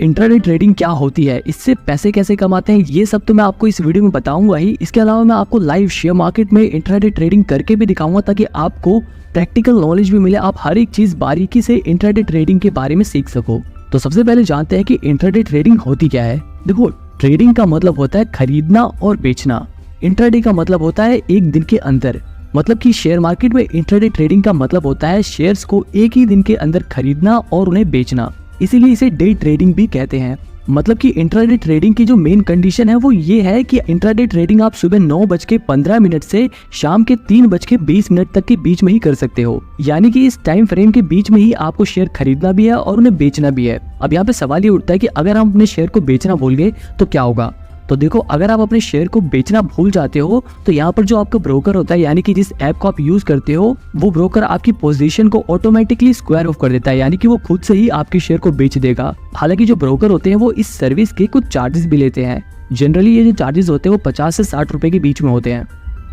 Intraday trading क्या होती है, इससे पैसे कैसे कमाते हैं, ये सब तो मैं आपको इस वीडियो में बताऊंगा ही। इसके अलावा मैं आपको लाइव शेयर मार्केट में इंट्राडे ट्रेडिंग करके भी दिखाऊंगा ताकि आपको प्रैक्टिकल नॉलेज भी मिले, आप हर एक चीज बारीकी से इंट्राडे ट्रेडिंग के बारे में सीख सको। तो सबसे पहले जानते हैं कि इंट्राडे ट्रेडिंग होती क्या है। देखो, ट्रेडिंग का मतलब होता है खरीदना और बेचना। इंट्राडे का मतलब होता है एक दिन के अंदर, मतलब कि शेयर मार्केट में इंट्राडे ट्रेडिंग का मतलब होता है शेयर्स को एक ही दिन के अंदर खरीदना और उन्हें बेचना, इसीलिए इसे डे ट्रेडिंग भी कहते हैं। मतलब कि इंट्राडे ट्रेडिंग की जो मेन कंडीशन है वो ये है कि इंट्राडे ट्रेडिंग आप सुबह 9:15 से शाम के 3:20 तक के बीच में ही कर सकते हो। यानी कि इस टाइम फ्रेम के बीच में ही आपको शेयर खरीदना भी है और उन्हें बेचना भी है। अब यहाँ पे सवाल ये उठता है कि अगर हम अपने शेयर को बेचना भूल गए तो क्या होगा। तो देखो, अगर आप अपने शेयर को बेचना भूल जाते हो तो यहाँ पर जो आपका ब्रोकर होता है, यानी कि जिस ऐप को आप यूज करते हो, वो ब्रोकर आपकी पोजीशन को ऑटोमेटिकली स्क्वायर ऑफ कर देता है, यानी कि वो खुद से ही आपके शेयर को बेच देगा। हालांकि जो ब्रोकर होते हैं वो इस सर्विस के कुछ चार्जेस भी लेते हैं। जनरली ये जो चार्जेस होते हैं वो 50 से 60 रुपए के बीच में होते हैं।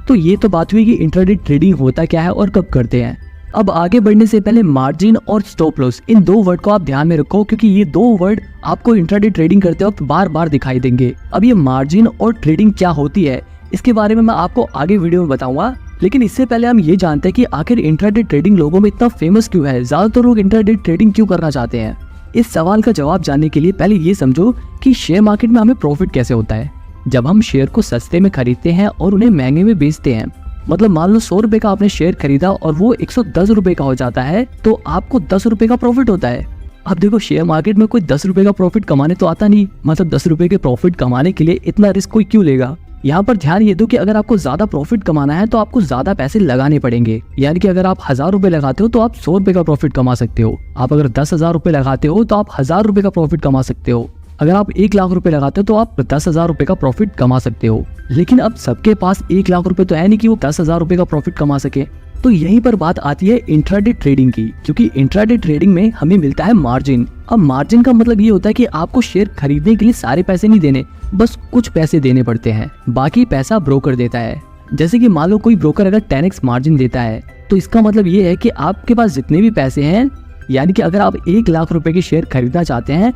तो ये तो बात हुई कि इंट्राडे ट्रेडिंग होता क्या है और कब करते हैं। अब आगे बढ़ने से पहले मार्जिन और स्टॉप लॉस, इन दो वर्ड को आप ध्यान में रखो, क्योंकि ये दो वर्ड आपको इंट्राडे ट्रेडिंग करते वक्त बार बार दिखाई देंगे। अब ये मार्जिन और ट्रेडिंग क्या होती है, इसके बारे में मैं आपको आगे वीडियो में बताऊंगा। लेकिन इससे पहले हम ये जानते हैं कि आखिर इंट्राडे ट्रेडिंग लोगों में इतना फेमस क्यों है, ज्यादातर लोग इंट्राडे ट्रेडिंग क्यों करना चाहते हैं। इस सवाल का जवाब जानने के लिए पहले ये समझो कि शेयर मार्केट में हमें प्रॉफिट कैसे होता है। जब हम शेयर को सस्ते में खरीदते हैं और उन्हें महंगे में बेचते हैं, मतलब मान लो 100 रुपए का आपने शेयर खरीदा और वो 110 रुपए का हो जाता है, तो आपको 10 रुपए का प्रॉफिट होता है। अब देखो, शेयर मार्केट में कोई 10 रुपए का प्रॉफिट कमाने तो आता नहीं, मतलब 10 रुपए के प्रॉफिट कमाने के लिए इतना रिस्क कोई क्यों लेगा। यहाँ पर ध्यान ये दो कि अगर आपको ज्यादा प्रॉफिट कमाना है तो आपको ज्यादा पैसे लगाने पड़ेंगे। यानी कि अगर आप 1000 रुपए लगाते हो तो आप 100 रुपए का प्रॉफिट कमा सकते हो। आप अगर 10,000 रुपए लगाते हो तो आप 1000 रुपए का प्रॉफिट कमा सकते हो। अगर आप 1 लाख रुपए लगाते हो तो आप 10,000 रुपए का प्रॉफिट कमा सकते हो। लेकिन अब सबके पास 1 लाख रुपए तो है नहीं कि वो 10,000 रुपए का प्रॉफिट कमा सके। तो यहीं पर बात आती है इंट्राडे ट्रेडिंग की, क्योंकि इंट्राडे ट्रेडिंग में हमें मिलता है मार्जिन। अब मार्जिन का मतलब ये होता है कि आपको शेयर खरीदने के लिए सारे पैसे नहीं देने, बस कुछ पैसे देने पड़ते हैं, बाकी पैसा ब्रोकर देता है। जैसे कि मान लो कोई ब्रोकर अगर 10x मार्जिन देता है, तो इसका मतलब ये है कि आपके पास जितने भी पैसे हैं, यानी कि अगर आप 1 लाख रुपए के शेयर खरीदना चाहते हैं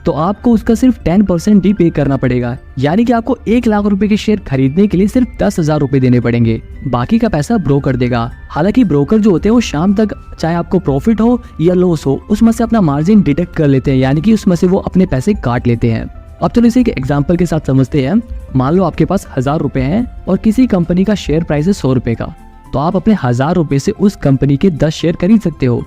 तो आपको उसका सिर्फ 10% ही पे करना पड़ेगा। यानी कि आपको 1 लाख रुपए के शेयर खरीदने के लिए सिर्फ 10,000 रुपए देने पड़ेंगे, बाकी का पैसा ब्रोकर देगा। हालांकि ब्रोकर जो होते हैं वो शाम तक चाहे आपको प्रॉफिट हो या लॉस हो, उसमें से अपना मार्जिन डिडक्ट कर लेते हैं, यानी कि उसमें से वो अपने पैसे काट लेते हैं। अब चलो इसे एक एग्जाम्पल के साथ समझते हैं। मान लो आपके पास 1000 रुपए हैं और किसी कंपनी का शेयर प्राइस है 100 रुपए का, तो आप अपने 1000 रुपए से उस कंपनी के 10 शेयर खरीद सकते हो।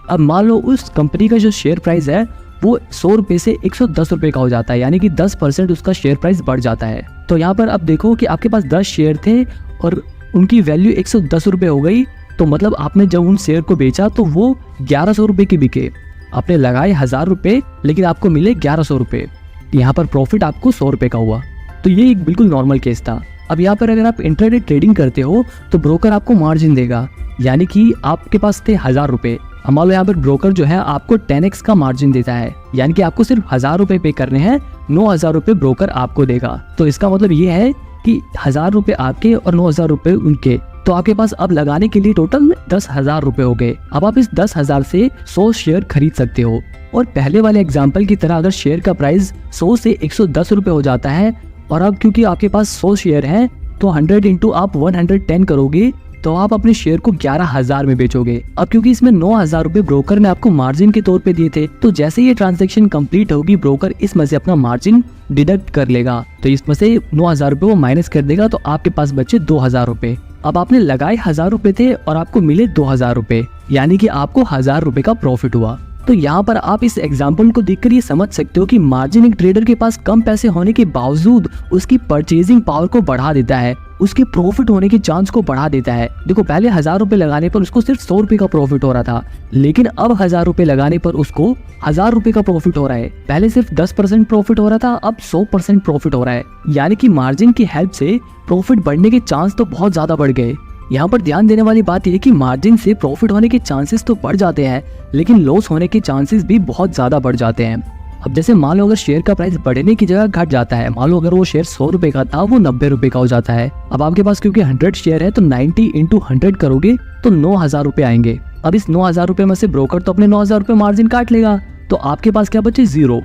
अब मान लो उस कंपनी का जो शेयर प्राइस है वो 100 रुपए से 110 रुपए का हो जाता है, यानी कि 10% उसका शेयर प्राइस बढ़ जाता है। तो यहाँ पर अब देखो कि आपके पास 10 शेयर थे और उनकी वैल्यू 110 रुपए हो गई, तो मतलब आपने जब उन शेयर को बेचा तो वो 1100 रुपए के बिके। आपने लगाए 1000 रुपए लेकिन आपको मिले 1100 रुपए, यहाँ पर प्रॉफिट आपको 100 रुपए का हुआ। तो ये एक बिल्कुल नॉर्मल केस था। अब यहाँ पर अगर आप इंट्राडे ट्रेडिंग करते हो तो ब्रोकर आपको मार्जिन देगा, यानी कि आपके पास थे 1000 रुपए, मान लो यहाँ पर ब्रोकर जो है आपको 10x का मार्जिन देता है, यानी कि आपको सिर्फ 1000 रुपए पे करने हैं, 9000 रुपए ब्रोकर आपको देगा। तो इसका मतलब ये है कि 1000 रुपए आपके और 9000 रुपए उनके, तो आपके पास अब लगाने के लिए टोटल 10,000 रुपए हो गए। अब आप इस 10,000 से 100 शेयर खरीद सकते हो। और पहले वाले एग्जाम्पल की तरह अगर शेयर का प्राइस 100 से 110 रुपए हो जाता है, और अब क्योंकि आपके पास 100 शेयर हैं तो 100 इंटू आप 110 करोगे तो आप अपने शेयर को 11,000 में बेचोगे। अब क्योंकि इसमें 9,000 रुपए ब्रोकर ने आपको मार्जिन के तौर पे दिए थे, तो जैसे ये ट्रांजैक्शन कंप्लीट होगी ब्रोकर इसमें से अपना मार्जिन डिडक्ट कर लेगा, तो इसमें से 9,000 रुपए वो माइनस कर देगा, तो आपके पास बचे 2,000 रुपए। अब आपने लगाए 1000 रुपए थे और आपको मिले 2,000 रुपए, यानी कि आपको 1000 रुपए का प्रॉफिट हुआ। तो यहाँ पर आप इस एग्जाम्पल को देखकर ये समझ सकते हो कि मार्जिन एक ट्रेडर के पास कम पैसे होने के बावजूद उसकी परचेजिंग पावर को बढ़ा देता है, उसके प्रॉफिट होने के चांस को बढ़ा देता है। देखो, पहले 1000 रुपए लगाने पर उसको सिर्फ 100 रुपए का प्रॉफिट हो रहा था, लेकिन अब 1000 रुपए लगाने पर उसको 1000 रुपए का प्रॉफिट हो रहा है। पहले सिर्फ 10% प्रॉफिट हो रहा था, अब 100% प्रॉफिट हो रहा है। यानी कि मार्जिन की हेल्प से प्रॉफिट बढ़ने के चांस तो बहुत ज्यादा बढ़ गए। यहाँ पर ध्यान देने वाली बात यह है कि मार्जिन से प्रॉफिट होने के चांसेस तो बढ़ जाते हैं, लेकिन लॉस होने के चांसेस भी बहुत ज्यादा बढ़ जाते हैं। अब जैसे मान लो अगर शेयर का प्राइस बढ़ने की जगह घट जाता है, मान लो अगर वो शेयर 100 रुपए का था वो 90 रुपए का हो जाता है। अब आपके पास क्योंकि 100 शेयर है तो 90 इंटू 100 करोगे तो 9,000 रुपए आएंगे। अब इस 9,000 रुपए में से ब्रोकर तो अपने 9,000 रुपए मार्जिन काट लेगा, तो आपके पास क्या बचे? 0।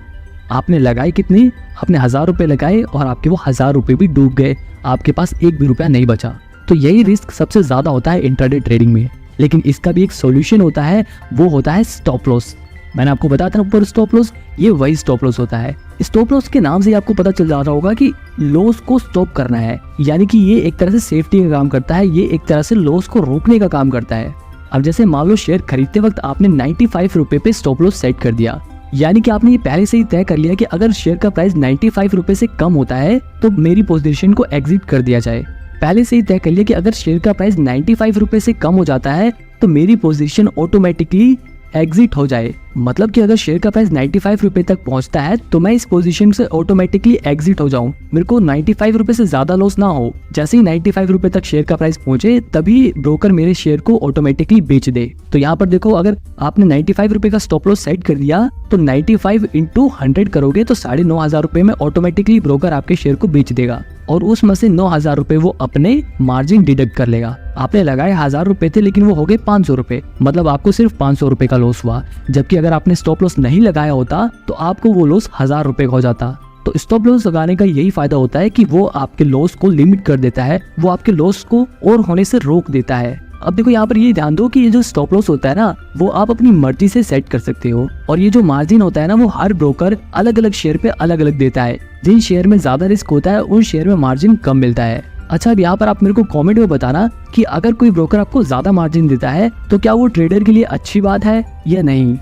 आपने लगाए कितने, आपने 1000 रुपए लगाए और आपके वो 1000 रुपए भी डूब गए, आपके पास एक भी रुपया नहीं बचा। तो यही रिस्क सबसे ज्यादा होता है इंट्राडे ट्रेडिंग में। लेकिन इसका भी एक सॉल्यूशन होता है, वो होता है स्टॉप लॉस। मैंने आपको बताया था ऊपर स्टॉप लॉस, ये वही स्टॉप लॉस होता है। स्टॉप लॉस के नाम से आपको पता चल जा रहा होगा कि लॉस को स्टॉप करना है, यानी कि ये एक तरह से सेफ्टी का काम करता है, ये एक तरह से लॉस को रोकने का काम करता है। अब जैसे मान लो शेयर खरीदते वक्त आपने 95 रुपए पे स्टॉप लॉस सेट कर दिया, यानी कि आपने ये पहले से ही तय कर लिया कि अगर शेयर का प्राइस 95 रुपए से कम होता है तो मेरी पोजीशन को एग्जिट कर दिया जाए। पहले से ही तय कर लिया कि अगर शेयर का प्राइस 95 रुपए से कम हो जाता है तो मेरी पोजीशन ऑटोमेटिकली एग्जिट हो जाए। मतलब कि अगर शेयर का प्राइस 95 रुपए तक पहुंचता है तो मैं इस पोजीशन से ऑटोमेटिकली एग्जिट हो जाऊं, मेरे को 95 रुपए से ज्यादा लॉस ना हो। जैसे ही 95 रुपए तक शेयर का प्राइस पहुंचे तभी ब्रोकर मेरे शेयर को ऑटोमेटिकली बेच दे। तो यहाँ पर देखो, अगर आपने 95 रुपए का स्टॉप लॉस सेट कर दिया तो 95 इंटू 100 करोगे तो 9,500 रुपए में ऑटोमेटिकली ब्रोकर आपके शेयर को बेच देगा और उसमें से 9,000 रुपए वो अपने मार्जिन डिडक्ट कर लेगा। आपने लगाए 1000 रुपए थे लेकिन वो हो गए 500 रुपए, मतलब आपको सिर्फ 500 रुपए का लॉस हुआ। जबकि अगर आपने स्टॉप लॉस नहीं लगाया होता तो आपको वो लॉस 1000 रुपए का हो जाता। तो स्टॉप लॉस लगाने का यही फायदा होता है कि वो आपके लॉस को लिमिट कर देता है, वो आपके लॉस को और होने से रोक देता है। अब देखो यहाँ पर ये ध्यान दो कि ये जो स्टॉप लॉस होता है ना, वो आप अपनी मर्जी से सेट कर सकते हो, और ये जो मार्जिन होता है ना, वो हर ब्रोकर अलग अलग शेयर पे अलग अलग देता है। जिन शेयर में ज्यादा रिस्क होता है उन शेयर में मार्जिन कम मिलता है। अच्छा, अब यहाँ पर आप मेरे को कमेंट में बताना कि अगर कोई ब्रोकर आपको ज्यादा मार्जिन देता है तो क्या वो ट्रेडर के लिए अच्छी बात है या नहीं।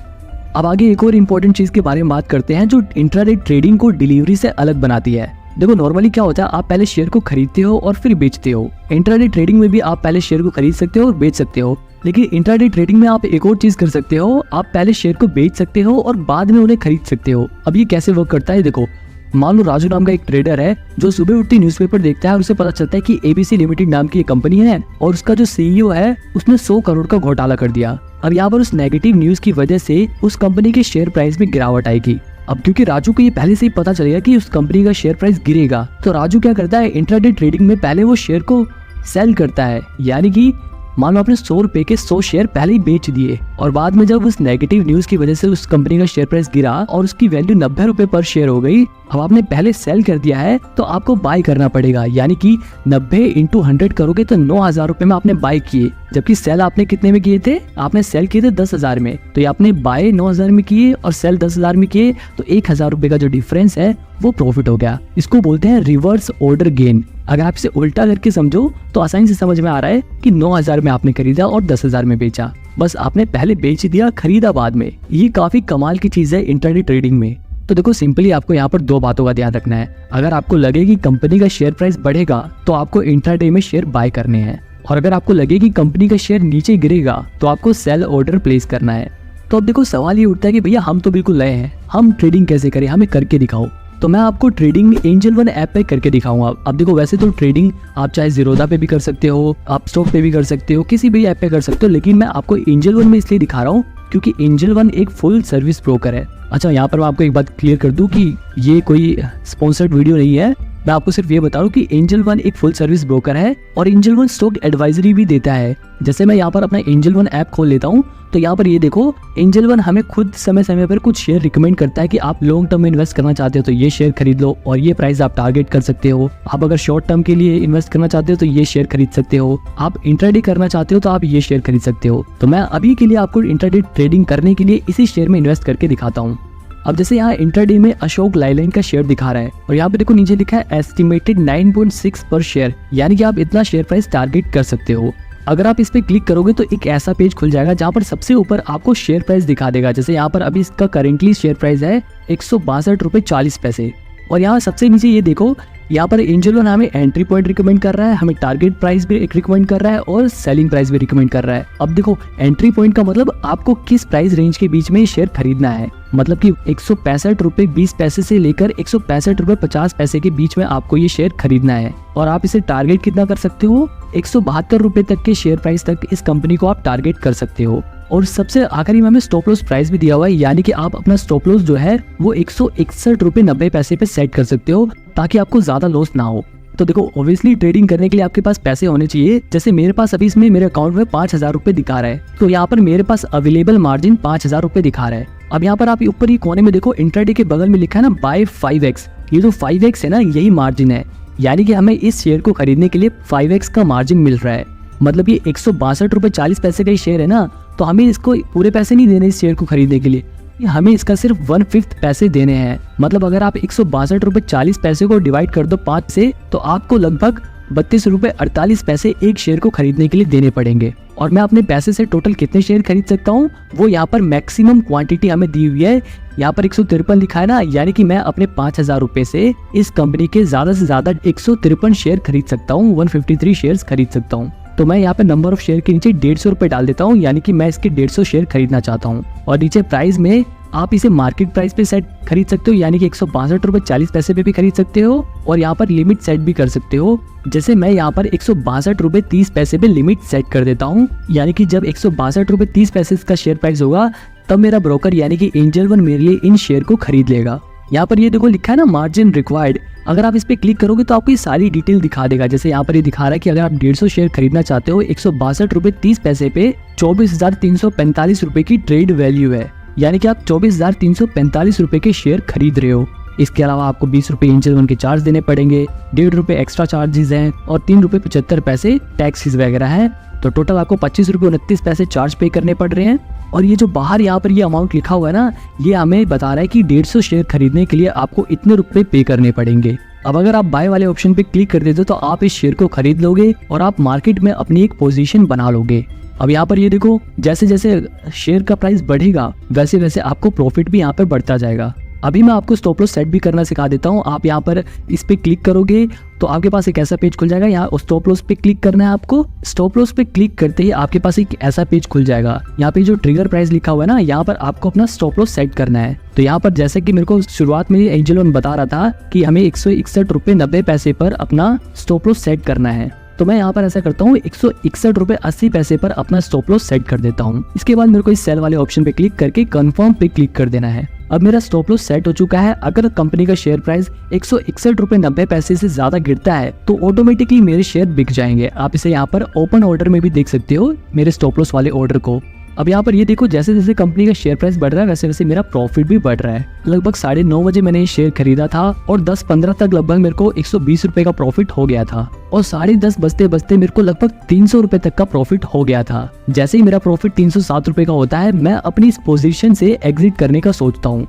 अब आगे एक और इम्पोर्टेंट चीज के बारे में बात करते हैं जो इंट्राडे ट्रेडिंग को डिलीवरी से अलग बनाती है। देखो, नॉर्मली क्या होता है, आप पहले शेयर को खरीदते हो और फिर बेचते हो। इंट्राडे ट्रेडिंग में भी आप पहले शेयर को खरीद सकते हो और बेच सकते हो, लेकिन इंट्राडे ट्रेडिंग में आप एक और चीज कर सकते हो, आप पहले शेयर को बेच सकते हो और बाद में उन्हें खरीद सकते हो। अब ये कैसे वर्क करता है, देखो मान लो राजू नाम का एक ट्रेडर है जो सुबह उठती न्यूज़पेपर देखता है और उसे पता चलता है कि एबीसी लिमिटेड नाम की एक कंपनी है और उसका जो सीईओ है उसने 100 करोड़ का घोटाला कर दिया। अब यहाँ पर उस नेगेटिव न्यूज की वजह से उस कंपनी के शेयर प्राइस में गिरावट आएगी। अब क्योंकि राजू को ये पहले से ही पता चलेगा कि उस कंपनी का शेयर प्राइस गिरेगा, तो राजू क्या करता है, इंट्राडे ट्रेडिंग में पहले वो शेयर को सेल करता है। यानी कि मान लो आपने 100 रुपए के 100 शेयर पहले ही बेच दिए और बाद में जब उस नेगेटिव न्यूज की वजह से उस कंपनी का शेयर प्राइस गिरा और उसकी वैल्यू 90 रुपए पर शेयर हो गई, अब आपने पहले सेल कर दिया है तो आपको बाय करना पड़ेगा। यानी कि 90 इंटू 100 करोगे तो 9,000 रुपए में आपने बाय किए, जबकि सेल आपने कितने में किए थे, आपने सेल किए थे 10,000 में। तो ये आपने बाय 9,000 में किए और सेल 10,000 में किए, तो 1,000 रुपए का जो डिफरेंस है वो प्रॉफिट हो गया। इसको बोलते हैं रिवर्स ऑर्डर गेन। अगर आप इसे उल्टा करके समझो तो आसानी से समझ में आ रहा है कि 9,000 में आपने खरीदा और 10,000 में बेचा, बस आपने पहले बेच दिया, खरीदा बाद में। ये काफी कमाल की चीज है इंट्राडे ट्रेडिंग में। तो देखो, सिंपली आपको यहाँ पर 2 बातों का ध्यान रखना है। अगर आपको लगे कि कंपनी का शेयर प्राइस बढ़ेगा तो आपको इंट्राडे में शेयर बाय करने हैं, और अगर आपको लगे कि कंपनी का शेयर नीचे गिरेगा तो आपको सेल ऑर्डर प्लेस करना है। तो अब देखो सवाल ये उठता है कि भैया हम तो बिल्कुल नए हैं, हम ट्रेडिंग कैसे करें, हमें करके दिखाओ। तो मैं आपको ट्रेडिंग एंजल वन ऐप पे करके दिखाऊंगा। अब देखो, वैसे तो ट्रेडिंग आप चाहे ज़ीरोधा पे भी कर सकते हो, आप स्टॉक पे भी कर सकते हो, किसी भी ऐप पे कर सकते हो, लेकिन मैं आपको एंजल वन में इसलिए दिखा रहा हूँ क्योंकि एंजल वन एक फुल सर्विस ब्रोकर है। अच्छा, यहाँ पर मैं आपको एक बात क्लियर कर दूं कि ये कोई स्पॉन्सर्ड वीडियो नहीं है, मैं आपको सिर्फ ये बता रहा हूँ कि एंजल वन एक फुल सर्विस ब्रोकर है और एंजल वन स्टॉक एडवाइजरी भी देता है। जैसे मैं यहाँ पर अपना एंजल वन ऐप खोल लेता हूँ तो यहाँ पर ये देखो, एंजल वन हमें खुद समय समय पर कुछ शेयर रिकमेंड करता है कि आप लॉन्ग टर्म में इन्वेस्ट करना चाहते हो तो ये शेयर खरीद लो और ये प्राइस आप टारगेट कर सकते हो। आप अगर शॉर्ट टर्म के लिए इन्वेस्ट करना चाहते हो तो ये शेयर खरीद सकते हो, आप इंट्राडे करना चाहते हो तो आप ये शेयर खरीद सकते हो। तो मैं अभी के लिए आपको इंट्राडे ट्रेडिंग करने के लिए इसी शेयर में इन्वेस्ट करके दिखाता हूँ। अब जैसे यहाँ इंट्राडे में अशोक लाइलैंड का शेयर दिखा रहा है और यहाँ पे देखो नीचे लिखा है एस्टिमेटेड 9.6 पर शेयर, यानी कि आप इतना शेयर प्राइस टारगेट कर सकते हो। अगर आप इस पे क्लिक करोगे तो एक ऐसा पेज खुल जाएगा जहाँ पर सबसे ऊपर आपको शेयर प्राइस दिखा देगा। जैसे यहाँ पर अभी इसका करेंटली शेयर प्राइस है 162 रुपए 40 पैसे, और यहाँ सबसे नीचे ये देखो, यहाँ पर एंजल वन हमें एंट्री पॉइंट रिकमेंड कर रहा है, हमें टारगेट प्राइस भी रिकमेंड कर रहा है और सेलिंग प्राइस भी रिकमेंड कर रहा है। अब देखो, एंट्री पॉइंट का मतलब आपको किस प्राइस रेंज के बीच में ये शेयर खरीदना है, मतलब कि 165 रुपए 20 पैसे से लेकर 165 रुपए 50 पैसे के बीच में आपको ये शेयर खरीदना है। और आप इसे टारगेट कितना कर सकते हो, 172 रुपए तक के शेयर प्राइस तक इस कंपनी को आप टारगेट कर सकते हो। और सबसे आखिरी में हमें स्टॉप लॉस प्राइस भी दिया हुआ है, यानी कि आप अपना स्टॉप लॉस जो है वो 161 रुपए 90 पैसे पे सेट कर सकते हो ताकि आपको ज्यादा लॉस ना हो। तो देखो, ऑब्वियसली ट्रेडिंग करने के लिए आपके पास पैसे होने चाहिए। जैसे मेरे पास अभी इसमें मेरे अकाउंट में 5,000 रुपए दिखा रहा है, तो यहाँ पर मेरे पास अवेलेबल मार्जिन 5,000 रुपए दिखा रहा है। अब यहाँ पर आप ऊपर ही कोने में देखो इंट्राडे के बगल में लिखा है ना बाय 5x। ये जो 5x है ना यही मार्जिन है, यानी कि हमें इस शेयर को खरीदने के लिए 5x का मार्जिन मिल रहा है। मतलब ये 162 रुपये 40 पैसे का ही शेयर है ना, तो हमें इसको पूरे पैसे नहीं देने इस शेयर को खरीदने के लिए, हमें इसका सिर्फ 1/5 पैसे देने हैं। मतलब अगर आप 162 रुपये 40 पैसे को डिवाइड कर दो 5 से, तो आपको लगभग 32 रुपये 48 पैसे एक शेयर को खरीदने के लिए देने पड़ेंगे। और मैं अपने पैसे से टोटल कितने शेयर खरीद सकता हूँ, वो यहाँ पर मैक्सिमम क्वांटिटी हमें दी हुई है। यहाँ पर 153 लिखा है ना, यानी कि मैं अपने 5000 रुपए से इस कंपनी के ज्यादा से ज्यादा 153 शेयर खरीद सकता हूँ, 153 शेयर खरीद सकता हूँ। तो मैं यहाँ पे नंबर ऑफ शेयर के नीचे 150 रुपए डाल देता हूँ, यानी कि मैं इसके 150 शेयर खरीदना चाहता हूँ। और नीचे प्राइस में आप इसे मार्केट प्राइस पे सेट खरीद सकते हो, यानी कि 162 रुपये 40 पैसे पे भी खरीद सकते हो। और यहाँ पर लिमिट सेट भी कर सकते हो, जैसे मैं यहाँ पर 162 रुपये 30 पैसे पे लिमिट सेट कर देता हूँ, यानी कि जब 162 रुपये 30 पैसे का शेयर प्राइस होगा तब मेरा ब्रोकर यानी कि एंजल वन मेरे लिए इन शेयर को खरीद लेगा। यहाँ पर ये देखो लिखा है ना मार्जिन रिक्वायर्ड, अगर आप इस पे क्लिक करोगे तो आपको ये सारी डिटेल दिखा देगा। जैसे यहाँ पर ये दिखा रहा है कि अगर आप 150 शेयर खरीदना चाहते हो 162 रुपये 30 पैसे पे 24,345 रुपए की ट्रेड वैल्यू है, यानी कि आप 24,345 रुपए के शेयर खरीद रहे हो। इसके अलावा आपको 20 रुपए एंजल वन के चार्ज देने पड़ेंगे, 1.5 रुपए एक्स्ट्रा चार्जेस हैं और 3 रुपए 75 पैसे टैक्सेस वगैरह हैं। तो टोटल आपको 25 रुपए 29 पैसे चार्ज पे करने पड़ रहे हैं। और ये जो बाहर यहाँ पर ये अमाउंट लिखा हुआ है ना, ये हमें बता रहा है कि 150 शेयर खरीदने के लिए आपको इतने रुपए पे करने पड़ेंगे। अब अगर आप बाय वाले ऑप्शन पे क्लिक कर देते हो तो आप इस शेयर को खरीद लोगे और आप मार्केट में अपनी एक पोजीशन बना लोगे। अब यहाँ पर ये देखो जैसे जैसे शेयर का प्राइस बढ़ेगा वैसे वैसे आपको प्रॉफिट भी यहाँ पर बढ़ता जाएगा। अभी मैं आपको स्टॉप लॉस सेट भी करना सिखा देता हूँ। आप यहाँ पर इस पे क्लिक करोगे तो आपके पास एक ऐसा पेज खुल जाएगा। यहाँ स्टॉप लॉस पे क्लिक करना है आपको। स्टॉप लॉस पे क्लिक करते ही आपके पास एक ऐसा पेज खुल जाएगा। यहाँ पे जो ट्रिगर प्राइस लिखा हुआ है ना, यहाँ पर आपको अपना स्टॉप लॉस सेट करना है। तो यहाँ पर जैसे कि मेरे को शुरुआत में एंजल वन बता रहा था कि हमें 161 रुपये 90 पैसे पर अपना स्टॉप लॉस सेट करना है, तो मैं यहाँ पर ऐसा करता हूँ 161 रुपये 80 पैसे पर अपना स्टॉप लॉस सेट कर देता हूँ। इसके बाद मेरे को इस सेल वाले ऑप्शन पे क्लिक करके कंफर्म पे क्लिक कर देना है। अब मेरा स्टॉप लॉस सेट हो चुका है। अगर कंपनी का शेयर प्राइस 161 रुपये 90 पैसे से ज्यादा गिरता है तो ऑटोमेटिकली मेरे शेयर बिक जाएंगे। आप इसे यहाँ पर ओपन ऑर्डर में भी देख सकते हो मेरे स्टॉप लॉस वाले ऑर्डर को। अब यहाँ पर ये देखो जैसे जैसे कंपनी का शेयर प्राइस बढ़ रहा है वैसे वैसे मेरा प्रॉफिट भी बढ़ रहा है। लगभग 9:30 बजे मैंने ये शेयर खरीदा था और 10:15 तक लगभग मेरे को 120 रुपए का प्रॉफिट हो गया था और 10:30 बजते बजते मेरे को लगभग 300 रुपए तक का प्रॉफिट हो गया था। जैसे ही मेरा प्रॉफिट 307 रुपए का होता है मैं अपनी इस पोजीशन से एग्जिट करने का सोचता हूँ।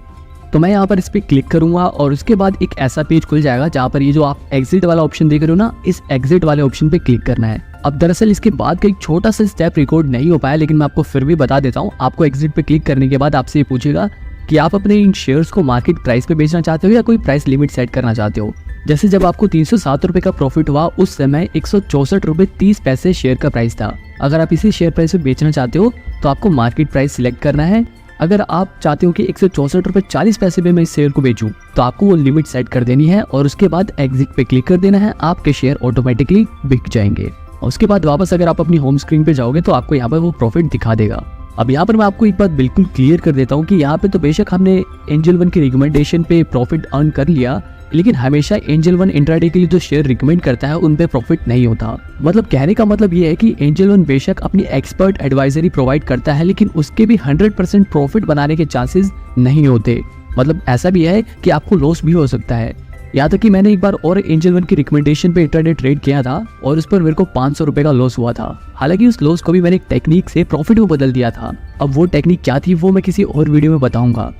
तो मैं यहाँ पर इस पे क्लिक करूंगा और उसके बाद एक ऐसा पेज खुल जाएगा जहाँ पर ये जो आप एग्जिट वाला ऑप्शन देख रहे हो ना, इस एग्जिट वाले ऑप्शन पे क्लिक करना है। अब दरअसल इसके बाद का एक छोटा सा स्टेप रिकॉर्ड नहीं हो पाया, लेकिन मैं आपको फिर भी बता देता हूँ। आपको एग्जिट पे क्लिक करने के बाद आपसे ये पूछेगा कि आप अपने इन शेयर्स को मार्केट प्राइस पे बेचना चाहते हो या कोई प्राइस लिमिट सेट करना चाहते हो। जैसे जब आपको 307 रुपए का प्रॉफिट हुआ उस समय 164 रुपए 30 पैसे शेयर का प्राइस था। अगर आप इसी शेयर प्राइस पे बेचना चाहते हो तो आपको मार्केट प्राइस सिलेक्ट करना है। अगर आप चाहते हो कि 164 रुपये 40 पैसे पे मैं इस शेयर को बेचूं तो आपको वो लिमिट सेट कर देनी है और उसके बाद एग्जिट पे क्लिक कर देना है। आपके शेयर ऑटोमेटिकली बिक जाएंगे और उसके बाद वापस अगर आप अपनी होम स्क्रीन पे जाओगे तो आपको यहाँ पर वो प्रॉफिट दिखा देगा। अब यहाँ पर मैं आपको एक बात बिल्कुल क्लियर कर देता हूँ कि यहाँ पे तो बेशक हमने एंजल वन की रिकमेंडेशन पे प्रॉफिट अर्न कर लिया, लेकिन हमेशा एंजल वन इंट्राडे के लिए जो शेयर रिकमेंड करता है उन पे प्रॉफिट नहीं होता। मतलब कहने का मतलब ये है कि एंजल वन बेशक अपनी एक्सपर्ट एडवाइजरी प्रोवाइड करता है, लेकिन उसके भी 100% प्रॉफिट बनाने के चांसेस नहीं होते। मतलब ऐसा भी है कि आपको लॉस भी हो सकता है। यहाँ तक कि मैंने एक बार और एंजल वन की रिकमेंडेशन पे इंट्राडे ट्रेड किया था और उस पर मेरे को 500 रुपए का लॉस हुआ था। हालांकि उस लॉस को भी मैंने एक टेक्निक से प्रॉफिट में बदल दिया था। अब वो टेक्निक क्या थी वो मैं किसी और वीडियो में बताऊंगा।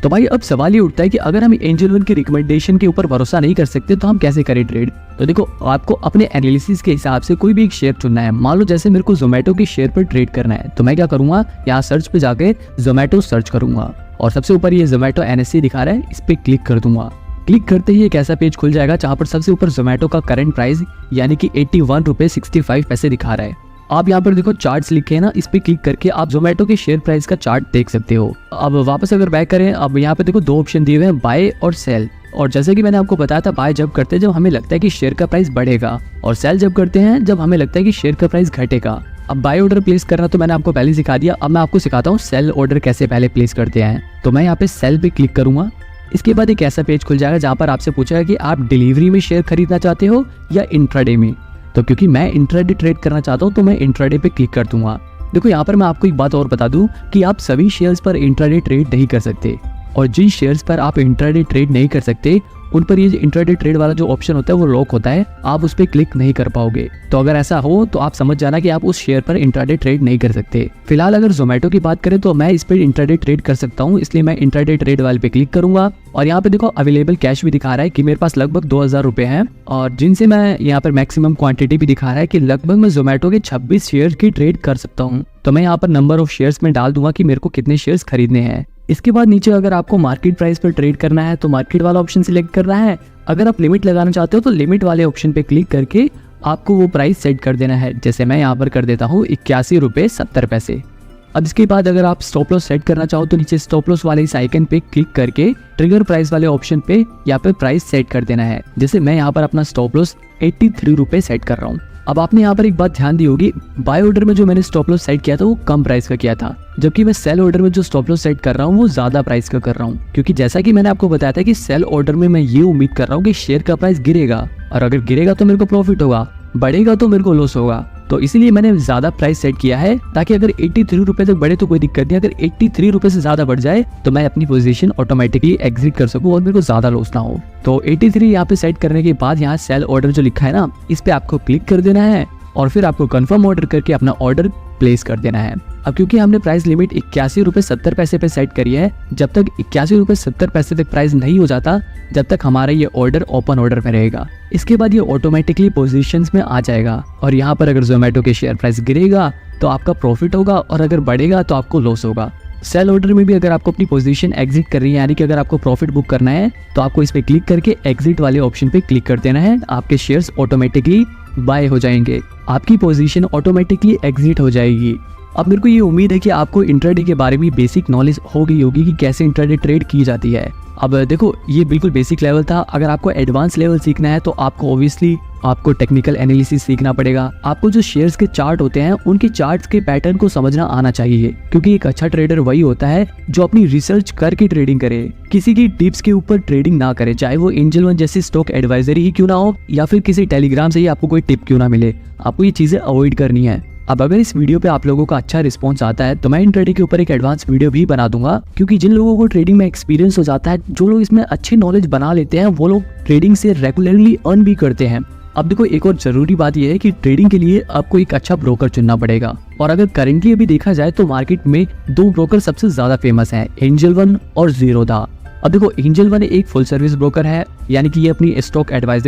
तो भाई अब सवाल ये उठता है कि अगर हम एंजल वन की रिकमेंडेशन के ऊपर भरोसा नहीं कर सकते तो हम कैसे करें ट्रेड। तो देखो आपको अपने एनालिसिस के हिसाब से कोई भी एक शेयर चुनना है। मान लो जैसे मेरे को जोमेटो के शेयर पर ट्रेड करना है तो मैं क्या करूंगा, यहाँ सर्च पे जाके जोमेटो सर्च करूंगा और सबसे ऊपर ये जोमेटो NSE दिखा रहा है, इस पे क्लिक कर दूंगा। क्लिक करते ही एक ऐसा पेज खुल जाएगा जहाँ पर सबसे ऊपर जोमेटो का करंट प्राइस यानी कि 81 रुपये 65 पैसे दिखा रहा है। आप यहाँ पर देखो चार्ट्स लिखे हैं ना, इस पे क्लिक करके आप जोमेटो के शेयर प्राइस का चार्ट देख सकते हो। अब वापस अगर बैक करें, अब यहाँ पे देखो दो ऑप्शन दिए हुए हैं, बाय और सेल। और जैसे कि मैंने आपको बताया था बाय जब करते हैं जब हमें लगता है कि शेयर का प्राइस बढ़ेगा और सेल जब करते हैं जब हमें लगता है कि शेयर का प्राइस घटेगा। अब बाय ऑर्डर प्लेस करना तो मैंने आपको पहले सिखा दिया। अब मैं आपको सिखाता हूँ सेल ऑर्डर कैसे पहले प्लेस करते हैं। तो मैं यहाँ पे सेल पे क्लिक करूंगा। इसके बाद एक ऐसा पेज खुल जाएगा जहाँ पर आपसे पूछेगा कि आप डिलीवरी में शेयर खरीदना चाहते हो या इंट्राडे में। तो क्योंकि मैं इंट्राडे ट्रेड करना चाहता हूँ तो मैं इंट्राडे पे क्लिक कर दूंगा। देखो यहाँ पर मैं आपको एक बात और बता दूं कि आप सभी शेयर्स पर इंट्राडे ट्रेड नहीं कर सकते, और जिन शेयर्स पर आप इंट्राडे ट्रेड नहीं कर सकते उन पर ये इंट्राडे ट्रेड वाला जो ऑप्शन होता है वो लॉक होता है, आप उस पर क्लिक नहीं कर पाओगे। तो अगर ऐसा हो तो आप समझ जाना कि आप उस शेयर पर इंट्राडे ट्रेड नहीं कर सकते। फिलहाल अगर जोमेटो की बात करें तो मैं इस पर इंट्राडे ट्रेड कर सकता हूँ, इसलिए मैं इंट्राडे ट्रेड वाले पे क्लिक करूंगा और यहाँ पे देखो अवेलेबल कैश भी दिखा रहा है कि मेरे पास लगभग 2000 रुपए हैं, और जिनसे मैं यहाँ पर मैक्सिमम क्वांटिटी भी दिखा रहा है कि लगभग मैं जोमेटो के 26 शेयर की ट्रेड कर सकता हूँ। तो मैं यहाँ पर नंबर ऑफ शेयर्स में डाल दूंगा कि मेरे को कितने शेयर्स खरीदने हैं। इसके बाद नीचे अगर आपको मार्केट प्राइस पर ट्रेड करना है तो मार्केट वाला ऑप्शन सिलेक्ट करना है। अगर आप लिमिट लगाना चाहते हो तो लिमिट वाले ऑप्शन पे क्लिक करके आपको वो प्राइस सेट कर देना है। जैसे मैं यहाँ पर कर देता हूँ 81 रुपये 70 पैसे। अब इसके बाद अगर आप स्टॉप लॉस सेट करना चाहो तो नीचे स्टॉप लॉस वाले इस आइकन पे क्लिक करके ट्रिगर प्राइस वाले ऑप्शन पे यहाँ पे प्राइस सेट कर देना है। जैसे मैं यहाँ पर अपना स्टॉप लॉस 83 रुपये सेट कर रहा हूँ। अब आपने यहाँ पर एक बात ध्यान दी होगी, बाय ऑर्डर में जो मैंने स्टॉप लॉस सेट किया था वो कम प्राइस का किया था, जबकि मैं सेल ऑर्डर में जो स्टॉप लॉस सेट कर रहा हूँ वो ज्यादा प्राइस का कर रहा हूँ। क्योंकि जैसा कि मैंने आपको बताया था कि सेल ऑर्डर में मैं ये उम्मीद कर रहा हूँ कि शेयर का प्राइस गिरेगा, और अगर गिरेगा तो मेरे को प्रॉफिट होगा, बढ़ेगा तो मेरे को लॉस होगा। तो इसीलिए मैंने ज्यादा प्राइस सेट किया है ताकि अगर 83 रुपए तक बढ़े तो कोई दिक्कत नहीं, अगर 83 रुपए से ज्यादा बढ़ जाए तो मैं अपनी पोजीशन ऑटोमेटिकली एग्जिट कर सकूं और मेरे को ज्यादा लॉस ना हो। तो 83 यहाँ पे सेट करने के बाद यहाँ सेल ऑर्डर जो लिखा है ना, इस पे आपको क्लिक कर देना है और फिर आपको कंफर्म ऑर्डर करके अपना ऑर्डर प्लेस कर देना है। अब क्योंकि हमने प्राइस लिमिट 81 रुपये 70 पैसे पे सेट करी है, जब तक 81 रुपये 70 पैसे तक प्राइस नहीं हो जाता जब तक हमारा ये ऑर्डर ओपन ऑर्डर में रहेगा। इसके बाद ये ऑटोमेटिकली पोजीशंस में आ जाएगा, और यहाँ पर अगर जोमेटो के शेयर प्राइस गिरेगा तो आपका प्रॉफिट होगा और अगर बढ़ेगा तो आपको लॉस होगा। सेल ऑर्डर में भी अगर आपको अपनी पोजीशन एग्जिट करनी है, यानी कि अगर आपको प्रॉफिट बुक करना है तो आपको इस पे क्लिक करके एग्जिट वाले ऑप्शन पे क्लिक कर देना है। आपके शेयर्स ऑटोमेटिकली बाय हो जाएंगे, आपकी पोजीशन ऑटोमेटिकली एग्जिट हो जाएगी। अब मेरे को ये उम्मीद है कि आपको इंट्राडे के बारे में बेसिक नॉलेज हो गई होगी कि कैसे इंट्राडे ट्रेड की जाती है। अब देखो ये बिल्कुल बेसिक लेवल था, अगर आपको एडवांस लेवल सीखना है तो आपको ऑब्वियसली आपको टेक्निकल एनालिसिस सीखना पड़ेगा। आपको जो शेयर्स के चार्ट होते हैं उनके चार्ट्स के पैटर्न को समझना आना चाहिए, क्योंकि एक अच्छा ट्रेडर वही होता है जो अपनी रिसर्च करके ट्रेडिंग करे, किसी की टिप्स के ऊपर ट्रेडिंग ना करे, चाहे वो एंजल वन जैसी स्टॉक एडवाइजरी ही क्यों ना हो या फिर किसी टेलीग्राम से ही आपको कोई टिप क्यों ना मिले। आपको ये चीजें अवॉइड करनी है। अब अगर इस वीडियो पे आप लोगों का अच्छा रिस्पांस आता है तो मैं इंट्राडे के ऊपर एक एडवांस वीडियो भी बना दूंगा, क्योंकि जिन लोगों को ट्रेडिंग में एक्सपीरियंस हो जाता है, जो लोग इसमें अच्छी नॉलेज बना लेते हैं, वो लोग ट्रेडिंग से रेगुलरली अर्न भी करते हैं। अब देखो एक और जरूरी बात यह है कि ट्रेडिंग के लिए आपको एक अच्छा ब्रोकर चुनना पड़ेगा, और अगर करेंटली अभी देखा जाए तो मार्केट में 2 ब्रोकर सबसे ज्यादा फेमस हैं, एंजल वन और जीरोधा। अब देखो एंजल वन एक फुल सर्विस ब्रोकर है, यानी कि ये अपनी स्टॉक एडवाइजर